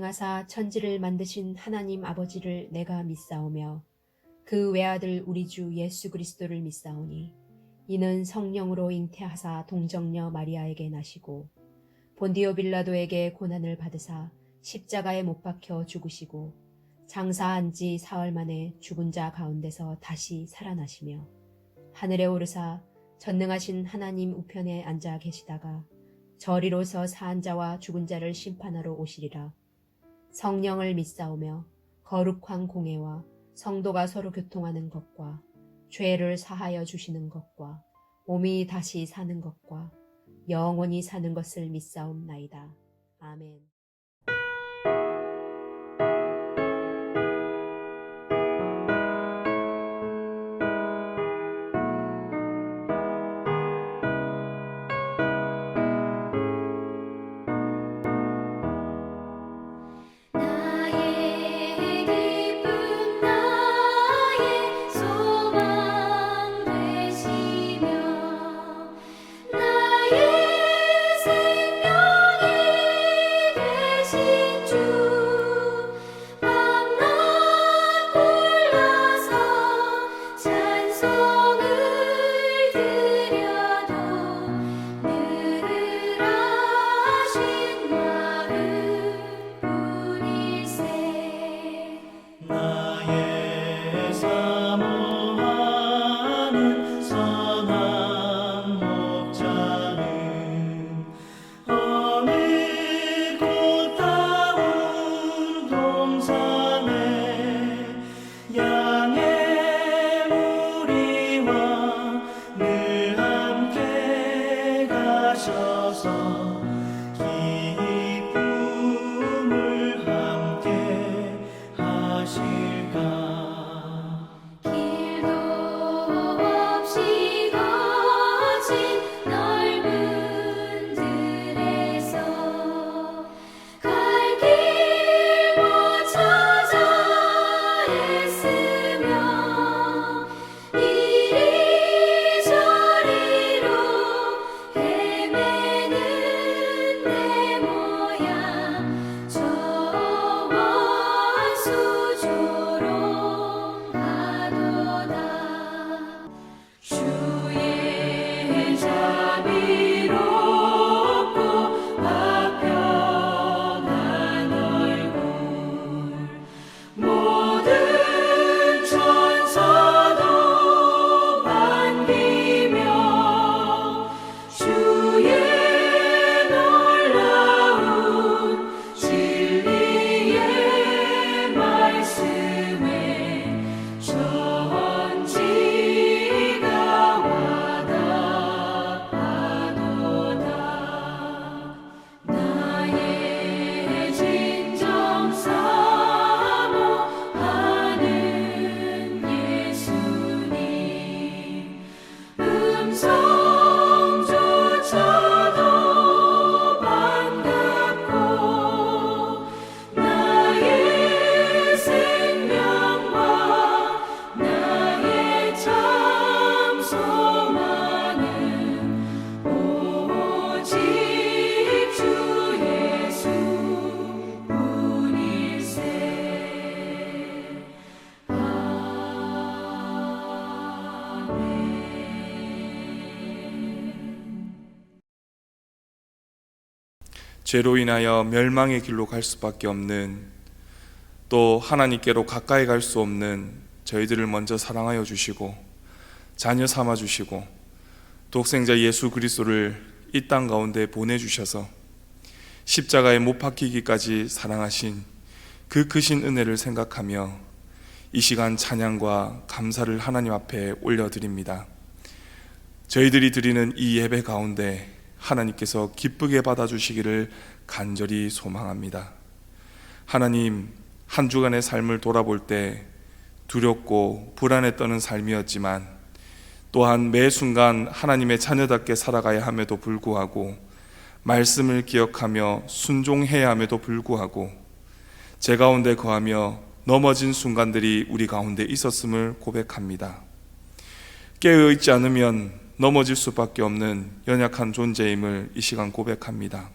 행하사 천지를 만드신 하나님 아버지를 내가 믿사오며 그 외아들 우리 주 예수 그리스도를 믿사오니 이는 성령으로 잉태하사 동정녀 마리아에게 나시고 본디오 빌라도에게 고난을 받으사 십자가에 못 박혀 죽으시고 장사한 지 사흘 만에 죽은 자 가운데서 다시 살아나시며 하늘에 오르사 전능하신 하나님 우편에 앉아 계시다가 저리로서 사한 자와 죽은 자를 심판하러 오시리라. 성령을 믿사오며 거룩한 공회와 성도가 서로 교통하는 것과 죄를 사하여 주시는 것과 몸이 다시 사는 것과 영원히 사는 것을 믿사옵나이다. 아멘. 나의 기쁨 나의 소망 되시며 나의 생명이 되신 주 밤낮 골라서 찬송을 드려도 늘으라신 마음 뿐일세. 나의 사모하는 선한 목자는 어느 고타운 동산에 양의 무리와 늘 함께 가셔서 기쁨을 함께 하실까. 길도 없이 거친 넓은 들에서 갈 길 못 찾아 애쓰며 이리저리로 헤매는 내 모양 저원 수조로 가도다. 주의 자비롭고 화평한 얼굴 모든 천사도 반기며 주의 놀라운 진리의 말씀에 전지가 와닿아도다. 나의 진정 사모하는 예수님 음성조차도 반갑고 나의 생명과 나의 참 소망은 오직 주 예수 뿐일세. 죄로 인하여 멸망의 길로 갈 수밖에 없는, 또 하나님께로 가까이 갈 수 없는 저희들을 먼저 사랑하여 주시고 자녀 삼아 주시고 독생자 예수 그리스도를 이 땅 가운데 보내주셔서 십자가에 못 박히기까지 사랑하신 그 크신 은혜를 생각하며 이 시간 찬양과 감사를 하나님 앞에 올려드립니다. 저희들이 드리는 이 예배 가운데 하나님께서 기쁘게 받아주시기를 간절히 소망합니다. 하나님, 한 주간의 삶을 돌아볼 때 두렵고 불안에 떠는 삶이었지만 또한 매 순간 하나님의 자녀답게 살아가야 함에도 불구하고 말씀을 기억하며 순종해야 함에도 불구하고 제 가운데 거하며 넘어진 순간들이 우리 가운데 있었음을 고백합니다. 깨어있지 않으면 넘어질 수밖에 없는 연약한 존재임을 이 시간 고백합니다.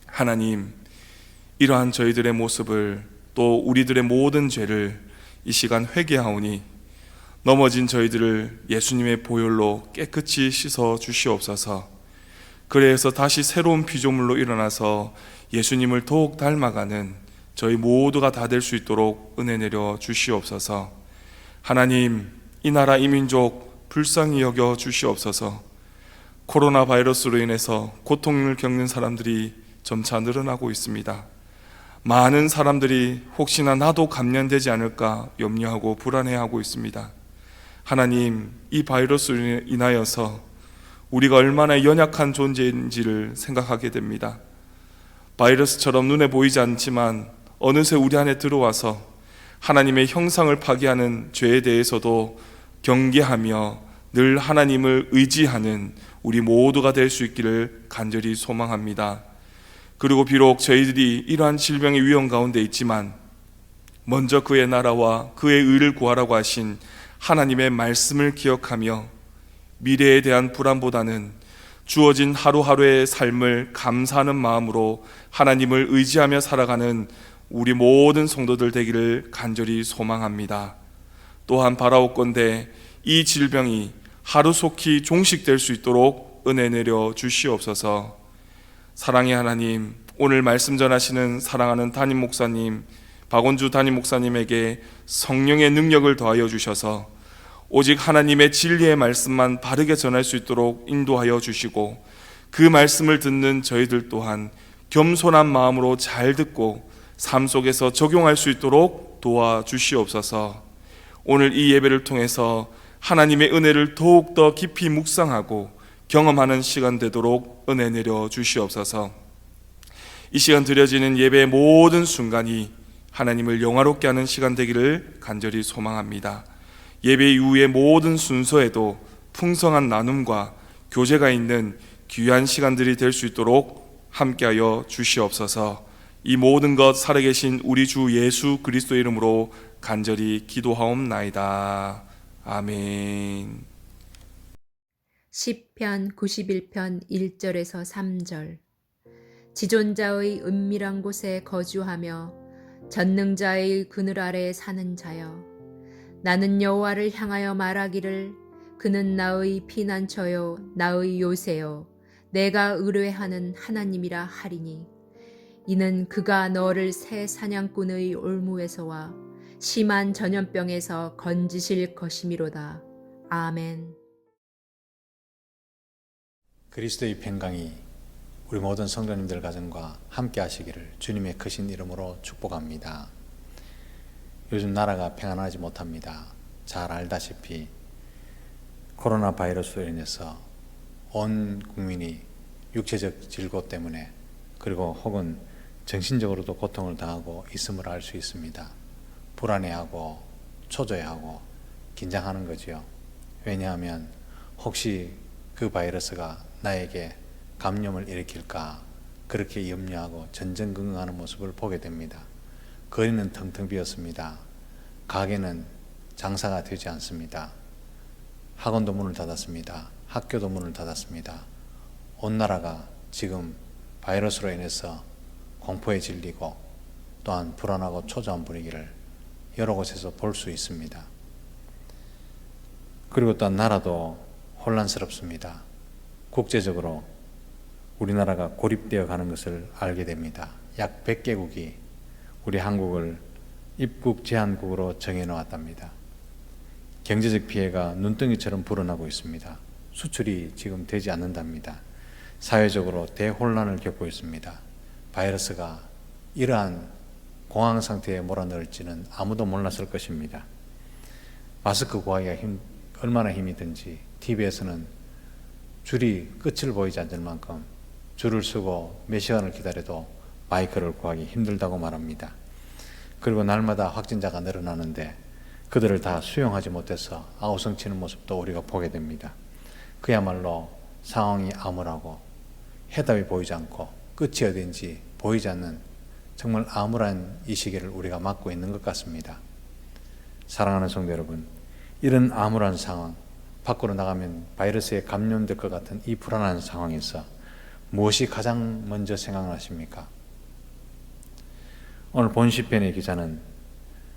하나님, 이러한 저희들의 모습을 또 우리들의 모든 죄를 이 시간 회개하오니 넘어진 저희들을 예수님의 보혈로 깨끗이 씻어 주시옵소서. 그래서 다시 새로운 피조물로 일어나서 예수님을 더욱 닮아가는 저희 모두가 다 될 수 있도록 은혜 내려 주시옵소서. 하나님, 이 나라 이 민족 불쌍히 여겨 주시옵소서. 코로나 바이러스로 인해서 고통을 겪는 사람들이 점차 늘어나고 있습니다. 많은 사람들이 혹시나 나도 감염되지 않을까 염려하고 불안해하고 있습니다. 하나님, 이 바이러스로 인하여서 우리가 얼마나 연약한 존재인지를 생각하게 됩니다. 바이러스처럼 눈에 보이지 않지만 어느새 우리 안에 들어와서 하나님의 형상을 파괴하는 죄에 대해서도 경계하며 늘 하나님을 의지하는 우리 모두가 될 수 있기를 간절히 소망합니다. 그리고 비록 저희들이 이러한 질병의 위험 가운데 있지만 먼저 그의 나라와 그의 의를 구하라고 하신 하나님의 말씀을 기억하며 미래에 대한 불안보다는 주어진 하루하루의 삶을 감사하는 마음으로 하나님을 의지하며 살아가는 우리 모든 성도들 되기를 간절히 소망합니다. 또한 바라옵건대 이 질병이 하루속히 종식될 수 있도록 은혜 내려 주시옵소서. 사랑의 하나님, 오늘 말씀 전하시는 사랑하는 담임 목사님, 박원주 담임 목사님에게 성령의 능력을 더하여 주셔서 오직 하나님의 진리의 말씀만 바르게 전할 수 있도록 인도하여 주시고, 그 말씀을 듣는 저희들 또한 겸손한 마음으로 잘 듣고 삶 속에서 적용할 수 있도록 도와주시옵소서. 오늘 이 예배를 통해서 하나님의 은혜를 더욱더 깊이 묵상하고 경험하는 시간 되도록 은혜 내려 주시옵소서. 이 시간 드려지는 예배의 모든 순간이 하나님을 영화롭게 하는 시간 되기를 간절히 소망합니다. 예배 이후의 모든 순서에도 풍성한 나눔과 교제가 있는 귀한 시간들이 될 수 있도록 함께하여 주시옵소서. 이 모든 것 살아계신 우리 주 예수 그리스도의 이름으로 간절히 기도하옵나이다. 아멘. 시편 91편 1절에서 3절. 지존자의 은밀한 곳에 거주하며 전능자의 그늘 아래에 사는 자여, 나는 여호와를 향하여 말하기를 그는 나의 피난처요 나의 요새요 내가 의뢰하는 하나님이라 하리니, 이는 그가 너를 새 사냥꾼의 올무에서와 심한 전염병에서 건지실 것이미로다. 아멘. 그리스도의 평강이 우리 모든 성도님들 가정과 함께 하시기를 주님의 크신 이름으로 축복합니다. 요즘 나라가 평안하지 못합니다. 잘 알다시피 코로나 바이러스로 인해서 온 국민이 육체적 질고 때문에, 그리고 혹은 정신적으로도 고통을 당하고 있음을 알 수 있습니다. 불안해하고 초조해하고 긴장하는 거지요. 왜냐하면 혹시 그 바이러스가 나에게 감염을 일으킬까, 그렇게 염려하고 전전긍긍하는 모습을 보게 됩니다. 거리는 텅텅 비었습니다. 가게는 장사가 되지 않습니다. 학원도 문을 닫았습니다. 학교도 문을 닫았습니다. 온 나라가 지금 바이러스로 인해서 공포에 질리고 또한 불안하고 초조한 분위기를 여러 곳에서 볼 수 있습니다. 그리고 또한 나라도 혼란스럽습니다. 국제적으로 우리나라가 고립되어 가는 것을 알게 됩니다. 약 100개국이 우리 한국을 입국 제한국으로 정해놓았답니다. 경제적 피해가 눈덩이처럼 불어나고 있습니다. 수출이 지금 되지 않는답니다. 사회적으로 대혼란을 겪고 있습니다. 바이러스가 이러한 공황 상태에 몰아넣을지는 아무도 몰랐을 것입니다. 마스크 구하기가 얼마나 힘이 든지 TV에서는 줄이 끝을 보이지 않을 만큼 줄을 서고 몇 시간을 기다려도 마이크를 구하기 힘들다고 말합니다. 그리고 날마다 확진자가 늘어나는데 그들을 다 수용하지 못해서 아우성치는 모습도 우리가 보게 됩니다. 그야말로 상황이 암울하고 해답이 보이지 않고 끝이 어딘지 보이지 않는 정말 암울한 이 시기를 우리가 맞고 있는 것 같습니다. 사랑하는 성도 여러분, 이런 암울한 상황, 밖으로 나가면 바이러스에 감염될 것 같은 이 불안한 상황에서 무엇이 가장 먼저 생각나십니까? 오늘 본 시편의 기자는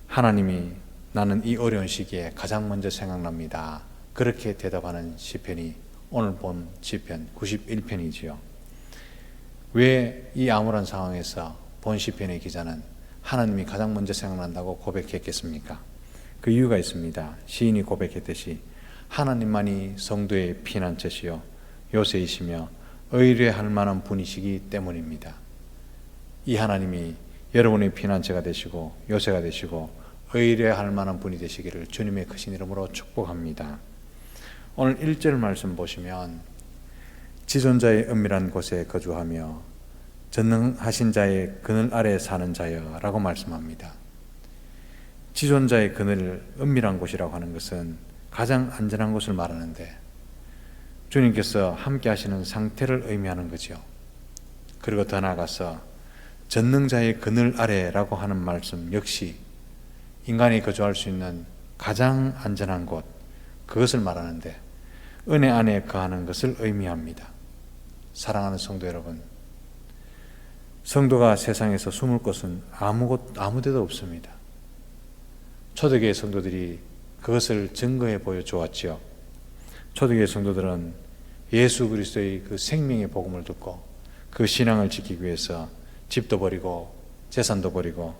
하나님이 나는 이 어려운 시기에 가장 먼저 생각납니다. 그렇게 대답하는 시편이 오늘 본 시편 91편이지요. 왜 이 암울한 상황에서 본 시편의 기자는 하나님이 가장 먼저 생각난다고 고백했겠습니까? 그 이유가 있습니다. 시인이 고백했듯이 하나님만이 성도의 피난처시요 요새이시며 의뢰할 만한 분이시기 때문입니다. 이 하나님이 여러분의 피난처가 되시고 요새가 되시고 의뢰할 만한 분이 되시기를 주님의 크신 이름으로 축복합니다. 오늘 1절 말씀 보시면 지존자의 은밀한 곳에 거주하며 전능하신 자의 그늘 아래 사는 자여 라고 말씀합니다. 지존자의 그늘, 은밀한 곳이라고 하는 것은 가장 안전한 곳을 말하는데 주님께서 함께 하시는 상태를 의미하는 거죠. 그리고 더 나아가서 전능자의 그늘 아래라고 하는 말씀 역시 인간이 거주할 수 있는 가장 안전한 곳, 그것을 말하는데 은혜 안에 거하는 것을 의미합니다. 사랑하는 성도 여러분, 성도가 세상에서 숨을 곳은 아무 데도 없습니다. 초대교회 성도들이 그것을 증거해 보여주었지요. 초대교회 성도들은 예수 그리스도의 그 생명의 복음을 듣고 그 신앙을 지키기 위해서 집도 버리고 재산도 버리고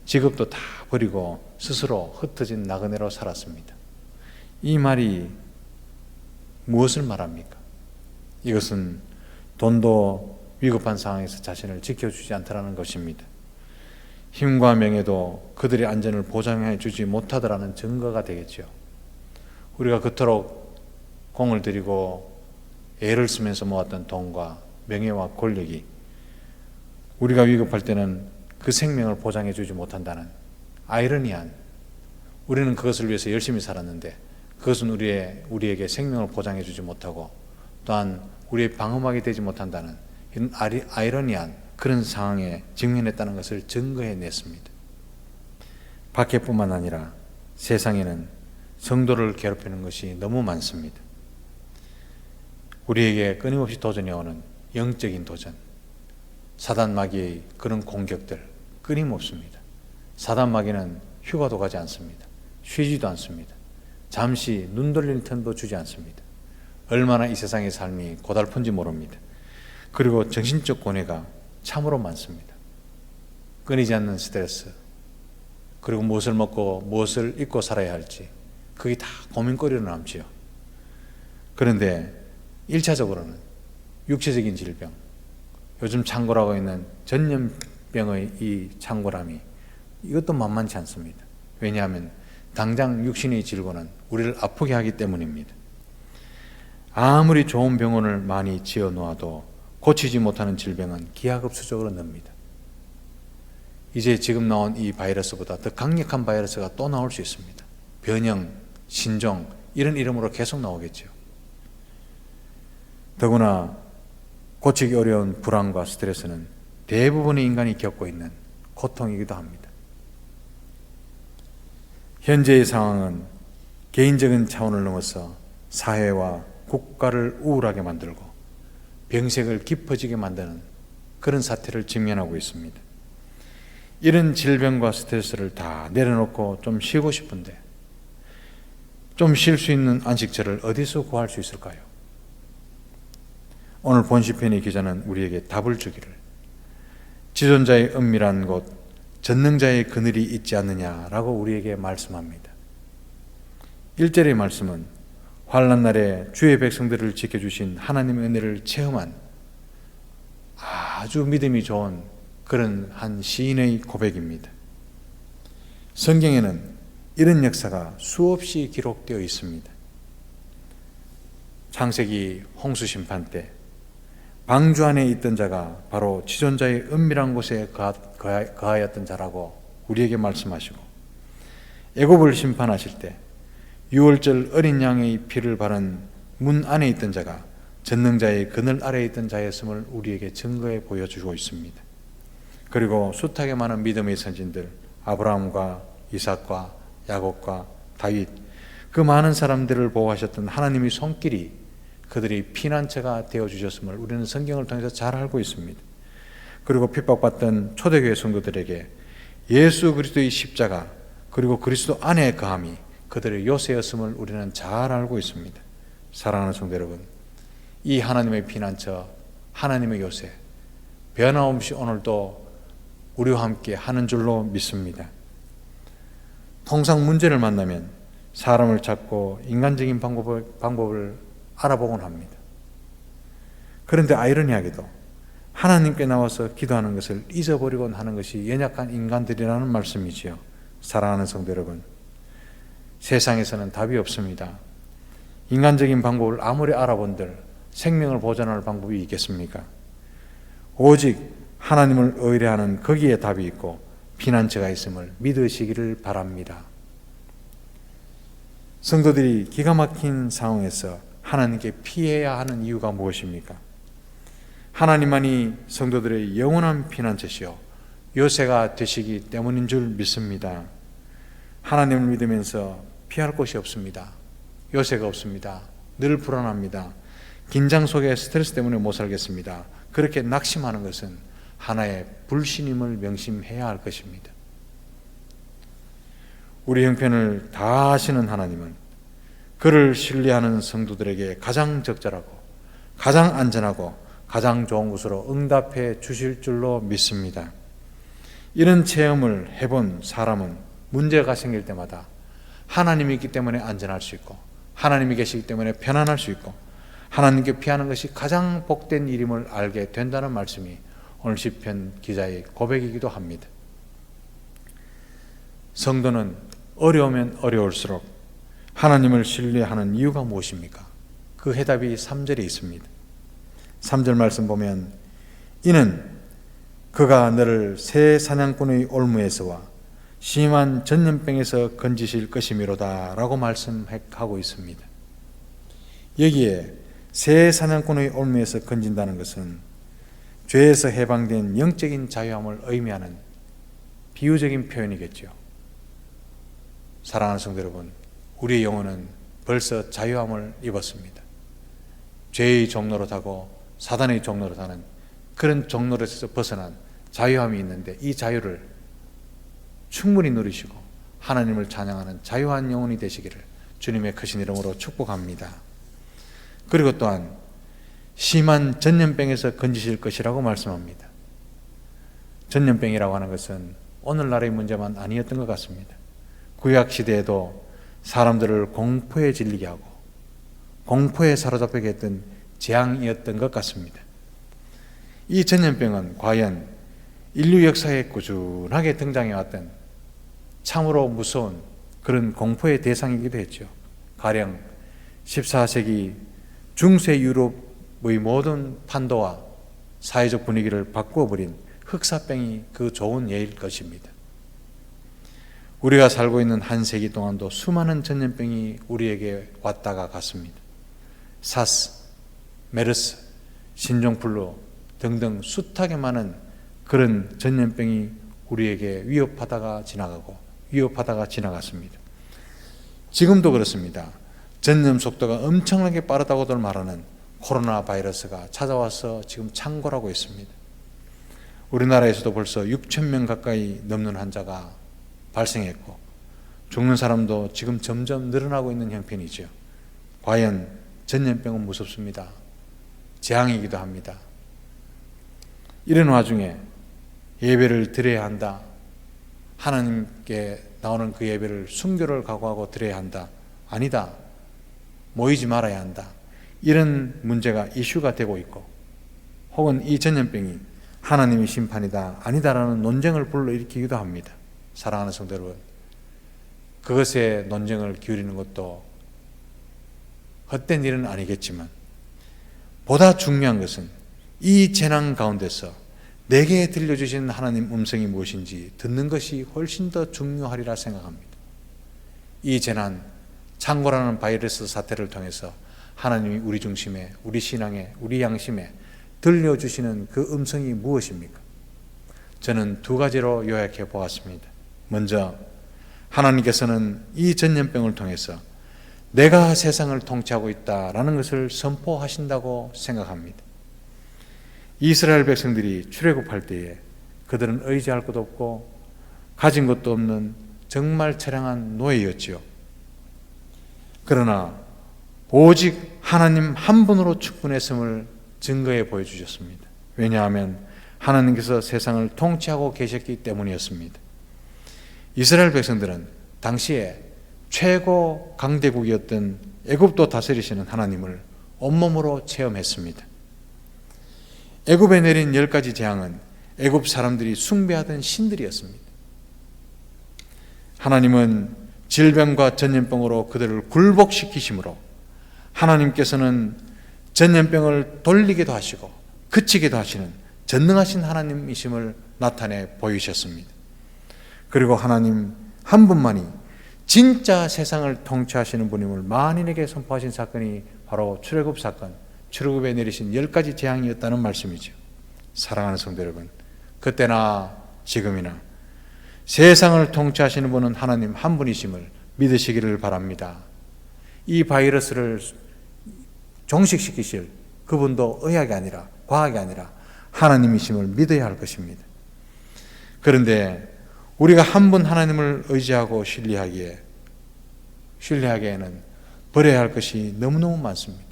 직업도 다 버리고 스스로 흩어진 나그네로 살았습니다. 이 말이 무엇을 말합니까? 이것은 돈도 위급한 상황에서 자신을 지켜주지 않더라는 것입니다. 힘과 명예도 그들의 안전을 보장해 주지 못하더라는 증거가 되겠죠. 우리가 그토록 공을 들이고 애를 쓰면서 모았던 돈과 명예와 권력이 우리가 위급할 때는 그 생명을 보장해 주지 못한다는 아이러니한, 우리는 그것을 위해서 열심히 살았는데 그것은 우리에게 생명을 보장해 주지 못하고 또한 우리의 방어막이 되지 못한다는 이런 아이러니한 그런 상황에 직면했다는 것을 증거해냈습니다. 밖에뿐만 아니라 세상에는 성도를 괴롭히는 것이 너무 많습니다. 우리에게 끊임없이 도전해오는 영적인 도전, 사단 마귀의 그런 공격들 끊임없습니다. 사단 마귀는 휴가도 가지 않습니다. 쉬지도 않습니다. 잠시 눈 돌릴 틈도 주지 않습니다. 얼마나 이 세상의 삶이 고달픈지 모릅니다. 그리고 정신적 고뇌가 참으로 많습니다. 끊이지 않는 스트레스, 그리고 무엇을 먹고 무엇을 입고 살아야 할지 그게 다 고민거리로 남지요. 그런데 1차적으로는 육체적인 질병, 요즘 창궐하고 있는 전염병의 이 창궐함이 이것도 만만치 않습니다. 왜냐하면 당장 육신의 질고는 우리를 아프게 하기 때문입니다. 아무리 좋은 병원을 많이 지어 놓아도 고치지 못하는 질병은 기하급수적으로 늡니다. 이제 지금 나온 이 바이러스보다 더 강력한 바이러스가 또 나올 수 있습니다. 변형, 신종 이런 이름으로 계속 나오겠죠. 더구나 고치기 어려운 불안과 스트레스는 대부분의 인간이 겪고 있는 고통이기도 합니다. 현재의 상황은 개인적인 차원을 넘어서 사회와 국가를 우울하게 만들고 병색을 깊어지게 만드는 그런 사태를 직면하고 있습니다. 이런 질병과 스트레스를 다 내려놓고 좀 쉬고 싶은데 좀 쉴 수 있는 안식처를 어디서 구할 수 있을까요? 오늘 본 시편의 기자는 우리에게 답을 주기를 지존자의 은밀한 곳, 전능자의 그늘이 있지 않느냐라고 우리에게 말씀합니다. 1절의 말씀은 환난 날에 주의 백성들을 지켜주신 하나님의 은혜를 체험한 아주 믿음이 좋은 그런 한 시인의 고백입니다. 성경에는 이런 역사가 수없이 기록되어 있습니다. 창세기 홍수 심판 때 방주 안에 있던 자가 바로 지존자의 은밀한 곳에 거하였던 자라고 우리에게 말씀하시고, 애굽을 심판하실 때 6월절 어린 양의 피를 바른 문 안에 있던 자가 전능자의 그늘 아래에 있던 자였음을 우리에게 증거해 보여주고 있습니다. 그리고 숱하게 많은 믿음의 선진들, 아브라함과 이삭과 야곱과 다윗, 그 많은 사람들을 보호하셨던 하나님의 손길이 그들이 피난처가 되어주셨음을 우리는 성경을 통해서 잘 알고 있습니다. 그리고 핍박받던 초대교회 성도들에게 예수 그리스도의 십자가 그리고 그리스도 안에 거함이 그들의 요새였음을 우리는 잘 알고 있습니다. 사랑하는 성도 여러분, 이 하나님의 피난처, 하나님의 요새 변함없이 오늘도 우리와 함께 하는 줄로 믿습니다. 통상 문제를 만나면 사람을 찾고 인간적인 방법을 알아보곤 합니다. 그런데 아이러니하게도 하나님께 나와서 기도하는 것을 잊어버리곤 하는 것이 연약한 인간들이라는 말씀이지요. 사랑하는 성도 여러분, 세상에서는 답이 없습니다. 인간적인 방법을 아무리 알아본들 생명을 보존할 방법이 있겠습니까? 오직 하나님을 의뢰하는 거기에 답이 있고 피난처가 있음을 믿으시기를 바랍니다. 성도들이 기가 막힌 상황에서 하나님께 피해야 하는 이유가 무엇입니까? 하나님만이 성도들의 영원한 피난처시요 요새가 되시기 때문인 줄 믿습니다. 하나님을 믿으면서 피할 곳이 없습니다. 요새가 없습니다. 늘 불안합니다. 긴장 속에 스트레스 때문에 못 살겠습니다. 그렇게 낙심하는 것은 하나의 불신임을 명심해야 할 것입니다. 우리 형편을 다 아시는 하나님은 그를 신뢰하는 성도들에게 가장 적절하고 가장 안전하고 가장 좋은 것으로 응답해 주실 줄로 믿습니다. 이런 체험을 해본 사람은 문제가 생길 때마다 하나님이 있기 때문에 안전할 수 있고 하나님이 계시기 때문에 편안할 수 있고 하나님께 피하는 것이 가장 복된 일임을 알게 된다는 말씀이 오늘 시편 기자의 고백이기도 합니다. 성도는 어려우면 어려울수록 하나님을 신뢰하는 이유가 무엇입니까? 그 해답이 3절에 있습니다. 3절 말씀 보면 이는 그가 너를 새 사냥꾼의 올무에서와 심한 전염병에서 건지실 것이미로다 라고 말씀하고 있습니다. 여기에 새 사냥꾼의 올무에서 건진다는 것은 죄에서 해방된 영적인 자유함을 의미하는 비유적인 표현이겠죠. 사랑하는 성도 여러분, 우리의 영혼은 벌써 자유함을 입었습니다. 죄의 종로로 타고 사단의 종로로 타는 그런 종로에서 벗어난 자유함이 있는데 이 자유를 충분히 누리시고 하나님을 찬양하는 자유한 영혼이 되시기를 주님의 크신 이름으로 축복합니다. 그리고 또한 심한 전염병에서 건지실 것이라고 말씀합니다. 전염병이라고 하는 것은 오늘날의 문제만 아니었던 것 같습니다. 구약시대에도 사람들을 공포에 질리게 하고 공포에 사로잡히게 했던 재앙이었던 것 같습니다. 이 전염병은 과연 인류 역사에 꾸준하게 등장해왔던 참으로 무서운 그런 공포의 대상이기도 했죠. 가령 14세기 중세 유럽의 모든 판도와 사회적 분위기를 바꾸어버린 흑사병이 그 좋은 예일 것입니다. 우리가 살고 있는 한 세기 동안도 수많은 전염병이 우리에게 왔다가 갔습니다. 사스, 메르스, 신종플루 등등 숱하게 많은 그런 전염병이 우리에게 위협하다가 지나갔습니다. 지금도 그렇습니다. 전염 속도가 엄청나게 빠르다고들 말하는 코로나 바이러스가 찾아와서 지금 창궐하고 있습니다. 우리나라에서도 벌써 6,000명 가까이 넘는 환자가 발생했고 죽는 사람도 지금 점점 늘어나고 있는 형편이죠. 과연 전염병은 무섭습니다. 재앙이기도 합니다. 이런 와중에 예배를 드려야 한다. 하나님께 나오는 그 예배를 순교를 각오하고 드려야 한다. 아니다. 모이지 말아야 한다. 이런 문제가 이슈가 되고 있고 혹은 이 전염병이 하나님의 심판이다. 아니다라는 논쟁을 불러일으키기도 합니다. 사랑하는 성도 여러분, 그것에 논쟁을 기울이는 것도 헛된 일은 아니겠지만 보다 중요한 것은 이 재난 가운데서 내게 들려주신 하나님 음성이 무엇인지 듣는 것이 훨씬 더 중요하리라 생각합니다. 이 재난, 창궐하는 바이러스 사태를 통해서 하나님이 우리 중심에, 우리 신앙에, 우리 양심에 들려주시는 그 음성이 무엇입니까? 저는 두 가지로 요약해 보았습니다. 먼저 하나님께서는 이 전염병을 통해서 내가 세상을 통치하고 있다라는 것을 선포하신다고 생각합니다. 이스라엘 백성들이 출애굽할 때에 그들은 의지할 것도 없고 가진 것도 없는 정말 처량한 노예였지요. 그러나 오직 하나님 한 분으로 충분했음을 증거해 보여주셨습니다. 왜냐하면 하나님께서 세상을 통치하고 계셨기 때문이었습니다. 이스라엘 백성들은 당시에 최고 강대국이었던 애굽도 다스리시는 하나님을 온몸으로 체험했습니다. 애굽에 내린 10가지 재앙은 애굽 사람들이 숭배하던 신들이었습니다. 하나님은 질병과 전염병으로 그들을 굴복시키심으로 하나님께서는 전염병을 돌리기도 하시고 그치기도 하시는 전능하신 하나님이심을 나타내 보이셨습니다. 그리고 하나님 한 분만이 진짜 세상을 통치하시는 분임을 만인에게 선포하신 사건이 바로 출애굽 사건, 출애굽에 내리신 10가지 재앙이었다는 말씀이죠. 사랑하는 성도 여러분, 그때나 지금이나 세상을 통치하시는 분은 하나님 한 분이심을 믿으시기를 바랍니다. 이 바이러스를 종식시키실 그분도 의학이 아니라 과학이 아니라 하나님이심을 믿어야 할 것입니다. 그런데 우리가 한 분 하나님을 의지하고 신뢰하기에는 버려야 할 것이 너무너무 많습니다.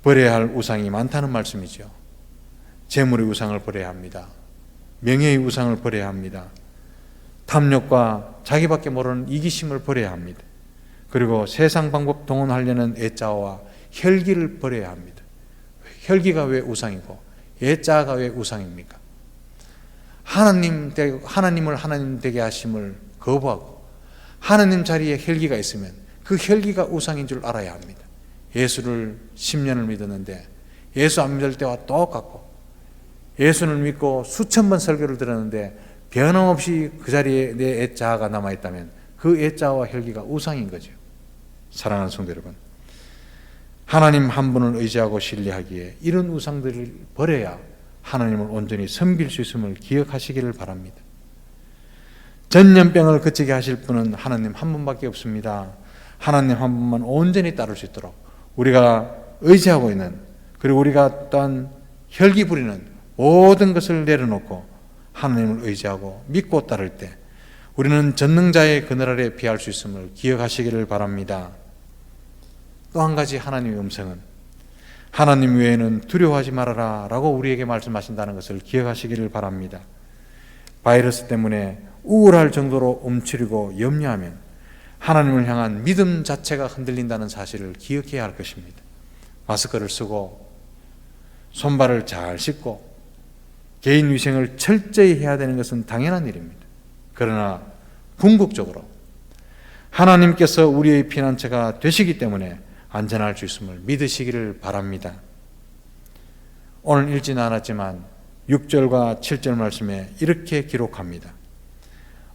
버려야 할 우상이 많다는 말씀이죠. 재물의 우상을 버려야 합니다. 명예의 우상을 버려야 합니다. 탐욕과 자기밖에 모르는 이기심을 버려야 합니다. 그리고 세상 방법 동원하려는 애자와 혈기를 버려야 합니다. 혈기가 왜 우상이고 애자가 왜 우상입니까? 하나님을 하나님 되게 하심을 거부하고 하나님 자리에 혈기가 있으면 그 혈기가 우상인 줄 알아야 합니다. 예수를 10년을 믿었는데 예수 안 믿을 때와 똑같고 예수를 믿고 수천 번 설교를 들었는데 변함없이 그 자리에 내 애자가 남아있다면 그 애자와 혈기가 우상인 거죠. 사랑하는 성도 여러분, 하나님 한 분을 의지하고 신뢰하기에 이런 우상들을 버려야 하나님을 온전히 섬길 수 있음을 기억하시기를 바랍니다. 전염병을 그치게 하실 분은 하나님 한 분밖에 없습니다. 하나님 한 분만 온전히 따를 수 있도록 우리가 의지하고 있는, 그리고 우리가 또한 혈기 부리는 모든 것을 내려놓고 하나님을 의지하고 믿고 따를 때 우리는 전능자의 그늘 아래 피할 수 있음을 기억하시기를 바랍니다. 또 한 가지 하나님의 음성은 하나님 외에는 두려워하지 말아라 라고 우리에게 말씀하신다는 것을 기억하시기를 바랍니다. 바이러스 때문에 우울할 정도로 움츠리고 염려하면 하나님을 향한 믿음 자체가 흔들린다는 사실을 기억해야 할 것입니다. 마스크를 쓰고 손발을 잘 씻고 개인 위생을 철저히 해야 되는 것은 당연한 일입니다. 그러나 궁극적으로 하나님께서 우리의 피난처가 되시기 때문에 안전할 수 있음을 믿으시기를 바랍니다. 오늘 읽지는 않았지만 6절과 7절 말씀에 이렇게 기록합니다.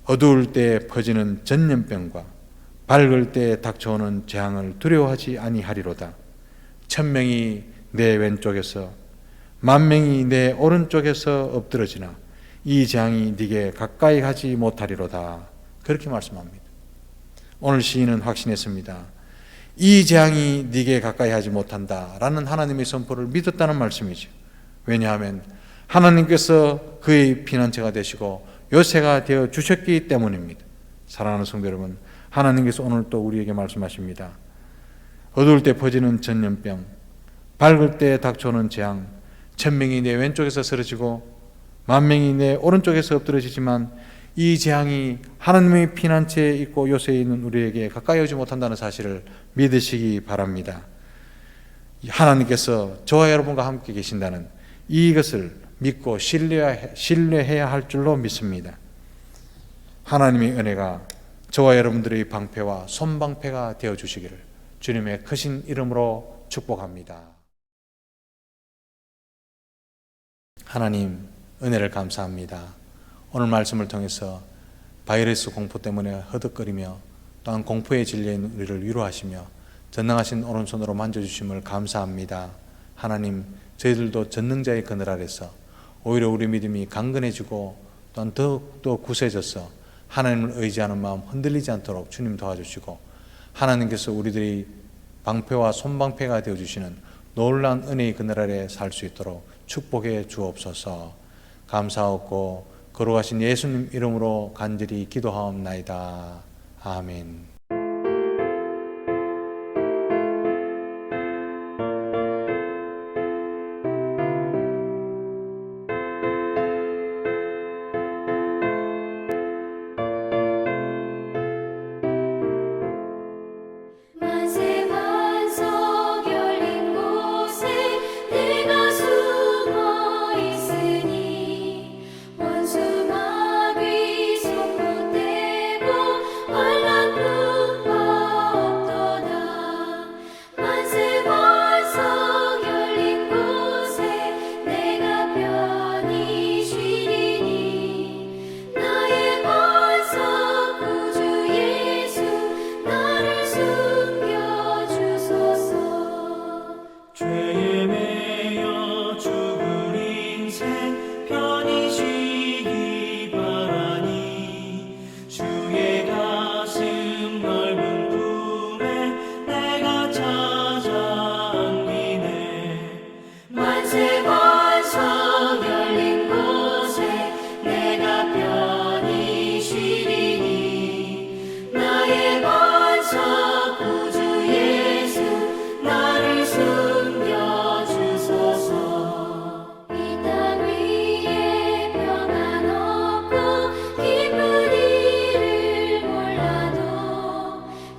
어두울 때 퍼지는 전염병과 밝을 때 닥쳐오는 재앙을 두려워하지 아니하리로다. 1000명이 내 왼쪽에서 10,000명이 내 오른쪽에서 엎드러지나 이 재앙이 네게 가까이 하지 못하리로다. 그렇게 말씀합니다. 오늘 시인은 확신했습니다. 이 재앙이 네게 가까이 하지 못한다 라는 하나님의 선포를 믿었다는 말씀이죠. 왜냐하면 하나님께서 그의 피난처가 되시고 요새가 되어 주셨기 때문입니다. 사랑하는 성도 여러분, 하나님께서 오늘 또 우리에게 말씀하십니다. 어두울 때 퍼지는 전염병, 밝을 때 닥쳐오는 재앙, 1000명이 내 왼쪽에서 쓰러지고 10,000명이 내 오른쪽에서 엎드러지지만 이 재앙이 하나님의 피난처에 있고 요새에 있는 우리에게 가까이 오지 못한다는 사실을 믿으시기 바랍니다. 하나님께서 저와 여러분과 함께 계신다는 이것을 믿고 신뢰해야 할 줄로 믿습니다. 하나님의 은혜가 저와 여러분들의 방패와 손방패가 되어주시기를 주님의 크신 이름으로 축복합니다. 하나님, 은혜를 감사합니다. 오늘 말씀을 통해서 바이러스 공포 때문에 허덕거리며 또한 공포에 질려있는 우리를 위로하시며 전능하신 오른손으로 만져주심을 감사합니다. 하나님, 저희들도 전능자의 그늘 아래서 오히려 우리 믿음이 강건해지고 또한 더욱더 굳세져서 하나님을 의지하는 마음 흔들리지 않도록 주님 도와주시고 하나님께서 우리들이 방패와 손방패가 되어주시는 놀라운 은혜의 그늘 아래 살 수 있도록 축복해 주옵소서. 감사하고 거룩하신 예수님 이름으로 간절히 기도하옵나이다. 아멘. 만세 만석 열린 곳에 내가 숨어 있으니 원수 마귀 손못대고 환난 풍파 없도다. 만세 만석 열린 곳에 내가 편히 쉬리니 나의 반석 구주 예수 나를 숨겨주소서. 죄에 매여 죽을 인생 편히 쉬기 바라니 주의 가슴 넓은 품에 내가 찾아 안기네. 만세 반석 열린 곳에 내가 편히 쉬리니 나의 반석 구주 예수 나를 숨겨주소서. 이 땅 위에 평안 없고 기쁜 일을 몰라도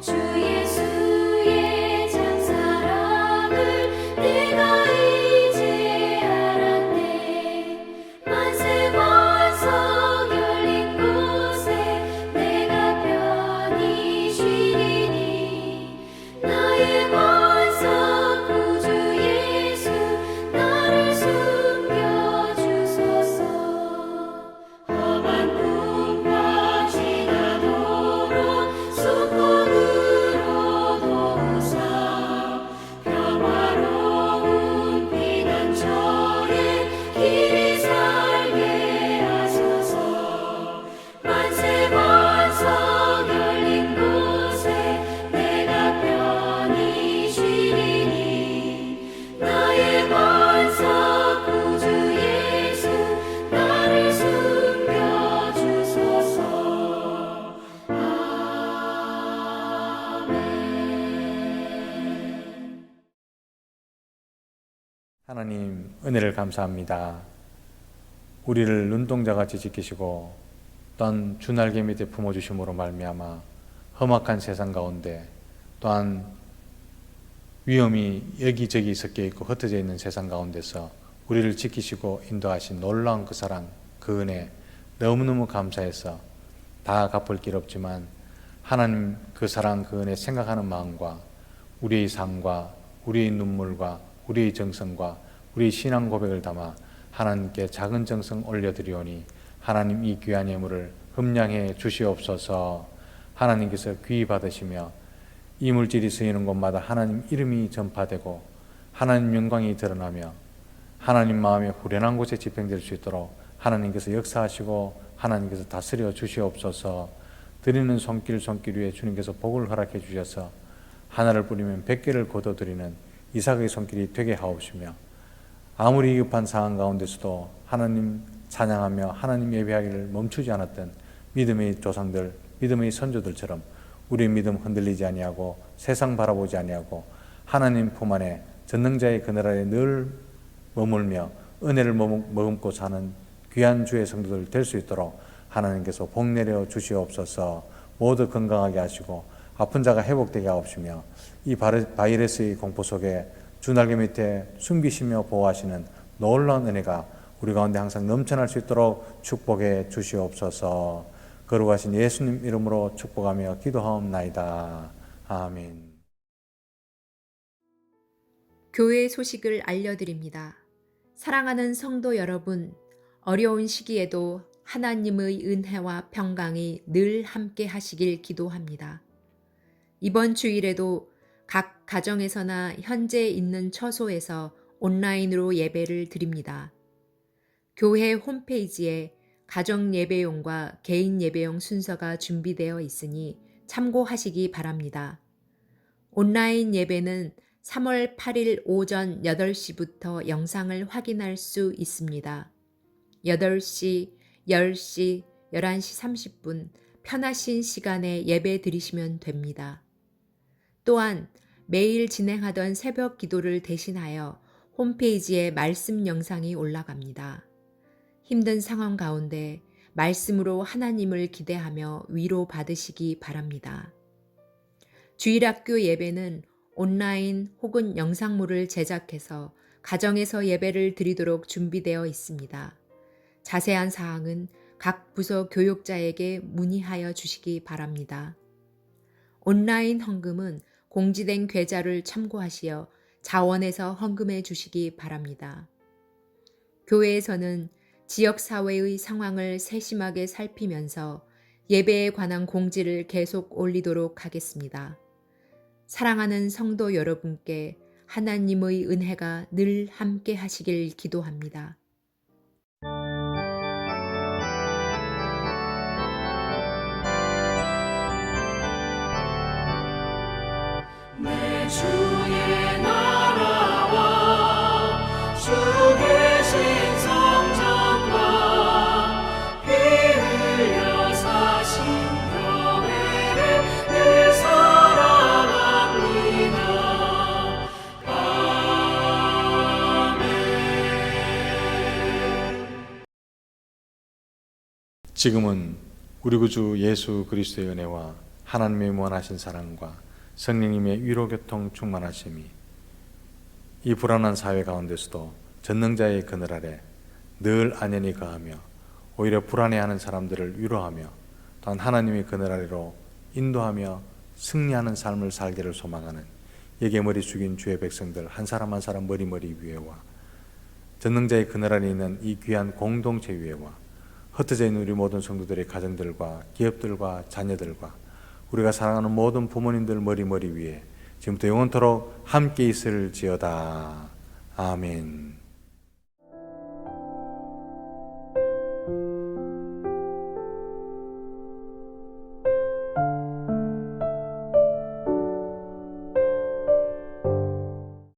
주 예수의 참 사랑을 내가 이제 알았네. 만세 반석 열린 곳에 내가 편히 쉬리니 나의 반석 구주 예수 나를 숨겨주소서. 험한 풍파 지나도록 수권으로 도우사 평화로운 피난처에 길이 살게 하소서. 만세 반석 열린 곳에 내가 편히 쉬리니 나의 반석 구주 예수 나를 숨겨주소서. 아멘. 하나님 은혜를 감사합니다. 우리를 눈동자같이 지키시고 또한 주날개 밑에 품어주심으로 말미암아 험악한 세상 가운데 또한 위험이 여기저기 섞여 있고 흩어져 있는 세상 가운데서 우리를 지키시고 인도하신 놀라운 그 사랑, 그 은혜 너무너무 감사해서 다 갚을 길 없지만 하나님 그 사랑, 그 은혜 생각하는 마음과 우리의 삶과 우리의 눈물과 우리의 정성과 우리의 신앙 고백을 담아 하나님께 작은 정성 올려드리오니 하나님 이 귀한 예물을 흠량해 주시옵소서. 하나님께서 귀히 받으시며 이 물질이 쓰이는 곳마다 하나님 이름이 전파되고 하나님 영광이 드러나며 하나님 마음에 후련한 곳에 집행될 수 있도록 하나님께서 역사하시고 하나님께서 다스려 주시옵소서. 드리는 손길 위에 주님께서 복을 허락해 주셔서 하나를 뿌리면 100개를 거둬들이는 이삭의 손길이 되게 하옵시며 아무리 급한 상황 가운데서도 하나님 찬양하며 하나님 예배하기를 멈추지 않았던 믿음의 조상들, 믿음의 선조들처럼 우리의 믿음 흔들리지 아니하고 세상 바라보지 아니하고 하나님 품 안에 전능자의 그늘 아래 늘 머물며 은혜를 머금고 사는 귀한 주의 성도들 될 수 있도록 하나님께서 복 내려 주시옵소서. 모두 건강하게 하시고 아픈 자가 회복되게 하옵시며 이 바이러스의 공포 속에 주날개 밑에 숨기시며 보호하시는 놀라운 은혜가 우리 가운데 항상 넘쳐날 수 있도록 축복해 주시옵소서. 거룩하신 예수님 이름으로 축복하며 기도하옵나이다. 아멘. 교회 소식을 알려드립니다. 사랑하는 성도 여러분, 어려운 시기에도 하나님의 은혜와 평강이 늘 함께 하시길 기도합니다. 이번 주일에도 각 가정에서나 현재 있는 처소에서 온라인으로 예배를 드립니다. 교회 홈페이지에 가정 예배용과 개인 예배용 순서가 준비되어 있으니 참고하시기 바랍니다. 온라인 예배는 3월 8일 오전 8시부터 영상을 확인할 수 있습니다. 8시, 10시, 11시 30분 편하신 시간에 예배 드리시면 됩니다. 또한 매일 진행하던 새벽 기도를 대신하여 홈페이지에 말씀 영상이 올라갑니다. 힘든 상황 가운데 말씀으로 하나님을 기대하며 위로 받으시기 바랍니다. 주일학교 예배는 온라인 혹은 영상물을 제작해서 가정에서 예배를 드리도록 준비되어 있습니다. 자세한 사항은 각 부서 교육자에게 문의하여 주시기 바랍니다. 온라인 헌금은 공지된 계좌를 참고하시어 자원에서 헌금해 주시기 바랍니다. 교회에서는 지역사회의 상황을 세심하게 살피면서 예배에 관한 공지를 계속 올리도록 하겠습니다. 사랑하는 성도 여러분께 하나님의 은혜가 늘 함께 하시길 기도합니다. 내 주의 나라와 주 계신 성전과 피 흘려 사신 교회를 늘 사랑합니다. 아멘. 지금은 우리 구주 예수 그리스도의 은혜와 하나님의 무한하신 사랑과 성령님의 위로교통 충만하심이 이 불안한 사회 가운데서도 전능자의 그늘 아래 늘 안연히 거하며 오히려 불안해하는 사람들을 위로하며 또한 하나님의 그늘 아래로 인도하며 승리하는 삶을 살기를 소망하는 여기에 머리 숙인 주의 백성들 한 사람 한 사람 머리 위에와 전능자의 그늘 아래 있는 이 귀한 공동체 위에와 흩어져 있는 우리 모든 성도들의 가정들과 기업들과 자녀들과 우리가 사랑하는 모든 부모님들 머리 위에 지금부터 영원토록 함께 있을지어다. 아멘.